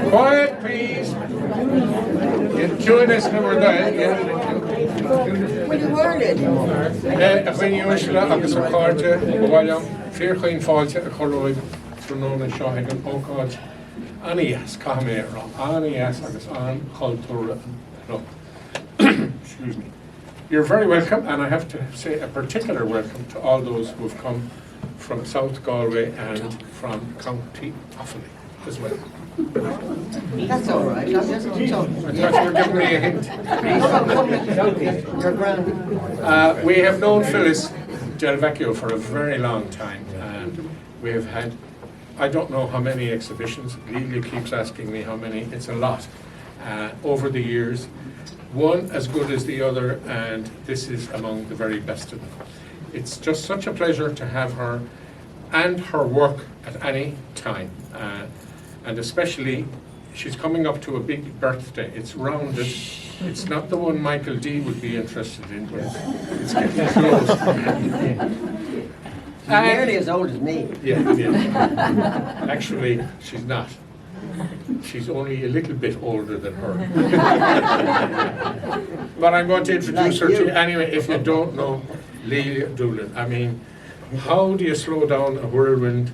Quiet, please. Join us number 9. Will you word it? When you usually agus a carte, William, clear clean fault, a colloid, Trunona Shahigan, Okaj, Anias, Kamera, Anias, agus An, Cultura. Excuse me. You're very welcome, and I have to say a particular welcome to all those who have come from South Galway and from County Offaly as well. That's all right. I'm just talking. I thought you were giving me a hint. You're grand. We have known Phyllis Del Vecchio for a very long time, and we have had, I don't know how many exhibitions. Lelia keeps asking me how many. It's a lot over the years. One as good as the other, and this is among the very best of them. It's just such a pleasure to have her and her work at any time, and especially she's coming up to a big birthday. It's rounded. It's not the one Michael D would be interested in, but it's getting close. She's nearly as old as me. Yeah. Actually, she's not. She's only a little bit older than her. But I'm going to introduce her to you anyway. If you don't know Lelia Doolan, I mean, how do you slow down a whirlwind?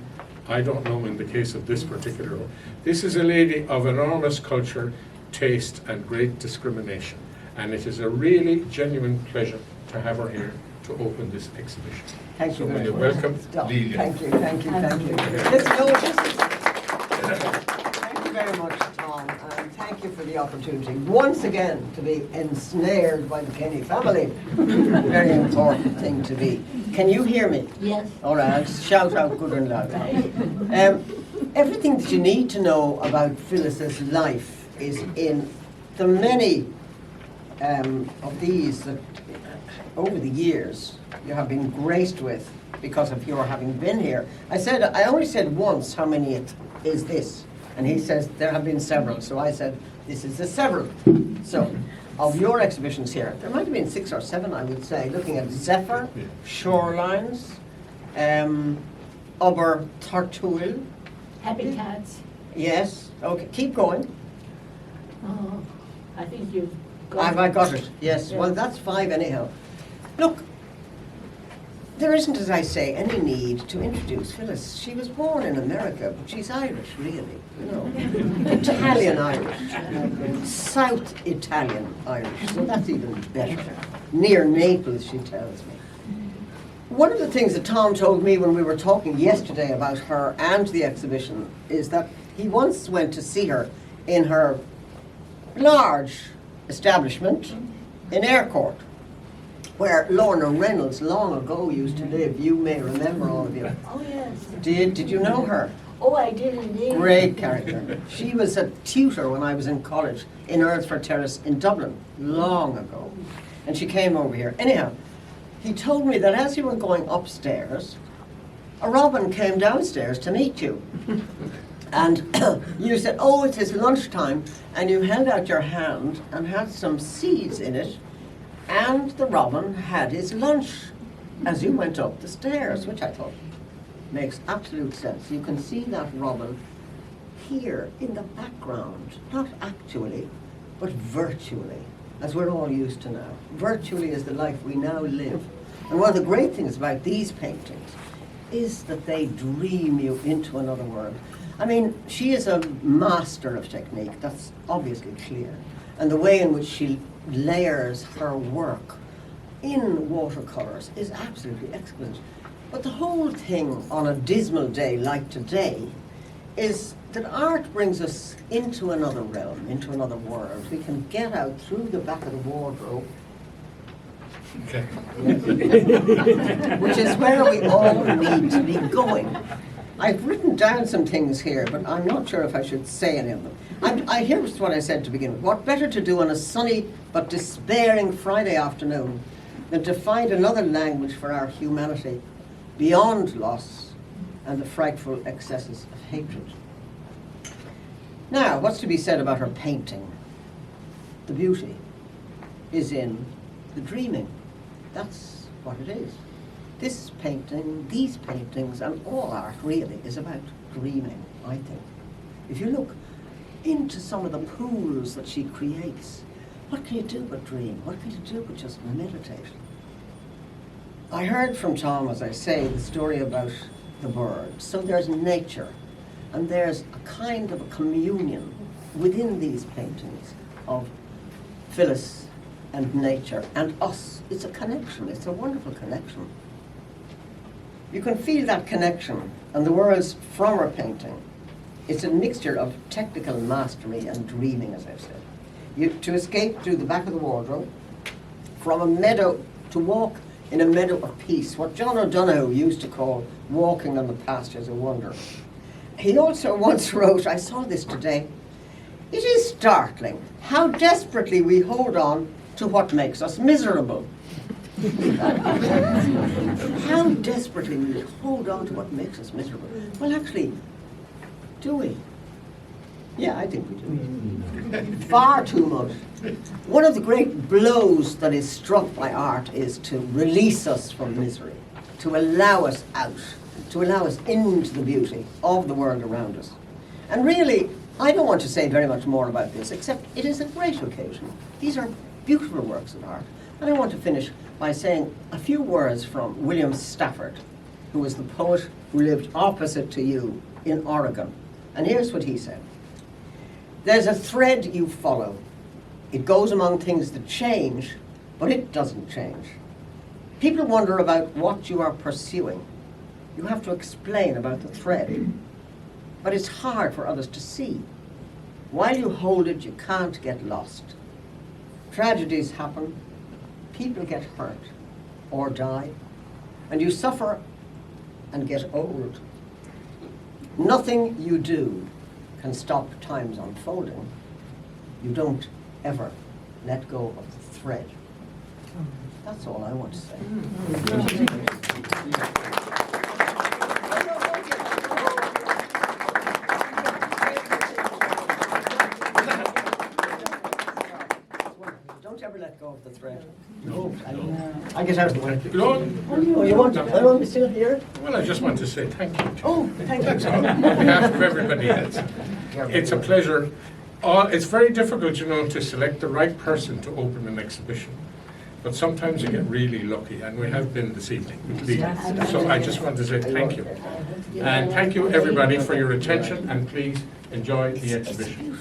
I don't know in the case of this particular one. This is a lady of enormous culture, taste, and great discrimination. And it is a really genuine pleasure to have her here to open this exhibition. Thank you very much. Welcome, Lelia. Thank you. Thank you. Thank you very much, Tom, and thank you for the opportunity once again to be ensnared by the Kenny family. Very important thing to be. Can you hear me? Yes. All right, I'll shout out good and loud. Everything that you need to know about Phyllis's life is in the many of these that over the years you have been graced with because of your having been here. I only said once how many it is this, and he says there have been several, so I said this is the several. So of your exhibitions here, there might have been 6 or 7, I would say, looking at Zephyr, Shorelines, Aber Tartuil. Habitats. Yes, okay, keep going. Oh, I think you've got Have I got it? Yes, Yeah. well that's 5 anyhow. Look, there isn't, as I say, any need to introduce Phyllis. She was born in America, but she's Irish, really, you know. Italian Irish, South Italian Irish, so that's even better. Near Naples, she tells me. One of the things that Tom told me when we were talking yesterday about her and the exhibition is that he once went to see her in her large establishment in Aircourt, where Lorna Reynolds long ago used to live. You may remember, all of you. Oh, yes. Did you know her? Oh, I did indeed. Great character. She was a tutor when I was in college in Earlsford Terrace in Dublin, long ago. And she came over here. Anyhow, he told me that as you were going upstairs, a robin came downstairs to meet you. And you said, oh, it is lunchtime, and you held out your hand and had some seeds in it, and the robin had his lunch as you went up the stairs, which I thought makes absolute sense. You can see that robin here in the background, not actually, but virtually, as we're all used to now. Virtually is the life we now live. And one of the great things about these paintings is that they dream you into another world. I mean, she is a master of technique, that's obviously clear. And the way in which she layers her work in watercolors is absolutely exquisite. But the whole thing on a dismal day like today is that art brings us into another realm, into another world. We can get out through the back of the wardrobe, Okay. which is where we all need to be going. I've written down some things here, but I'm not sure if I should say any of them. Here's what I said to begin with. What better to do on a sunny but despairing Friday afternoon than to find another language for our humanity beyond loss and the frightful excesses of hatred. Now, what's to be said about her painting? The beauty is in the dreaming. That's what it is. This painting, these paintings, and all art really is about dreaming, I think. If you look into some of the pools that she creates. What can you do but dream? What can you do but just meditate? I heard from Tom, as I say, the story about the birds. So there's nature, and there's a kind of a communion within these paintings of Phyllis and nature and us. It's a connection. It's a wonderful connection. You can feel that connection, and the words from her painting. It's a mixture of technical mastery and dreaming, as I've said. To escape through the back of the wardrobe, from a meadow, to walk in a meadow of peace, what John O'Donoghue used to call walking on the pastures of wonder. He also once wrote, I saw this today, it is startling how desperately we hold on to what makes us miserable. How desperately we hold on to what makes us miserable. Well, actually, do we? Yeah, I think we do. Far too much. One of the great blows that is struck by art is to release us from misery, to allow us out, to allow us into the beauty of the world around us. And really, I don't want to say very much more about this, except it is a great occasion. These are beautiful works of art. And I want to finish by saying a few words from William Stafford, who was the poet who lived opposite to you in Oregon. And here's what he said. There's a thread you follow. It goes among things that change, but it doesn't change. People wonder about what you are pursuing. You have to explain about the thread. But it's hard for others to see. While you hold it, you can't get lost. Tragedies happen. People get hurt or die. And you suffer and get old. Nothing you do can stop time's unfolding. You don't ever let go of the thread. That's all I want to say. Don't ever let go of the thread. No, I get out of the way. Oh, you want to? I want to still here? Well, I just want to say thank you. Oh, thank you. That's all. On behalf of everybody else. It's a pleasure. It's very difficult, you know, to select the right person to open an exhibition. But sometimes you get really lucky, and we have been this evening. So I just want to say thank you. And thank you, everybody, for your attention, and please enjoy the exhibition.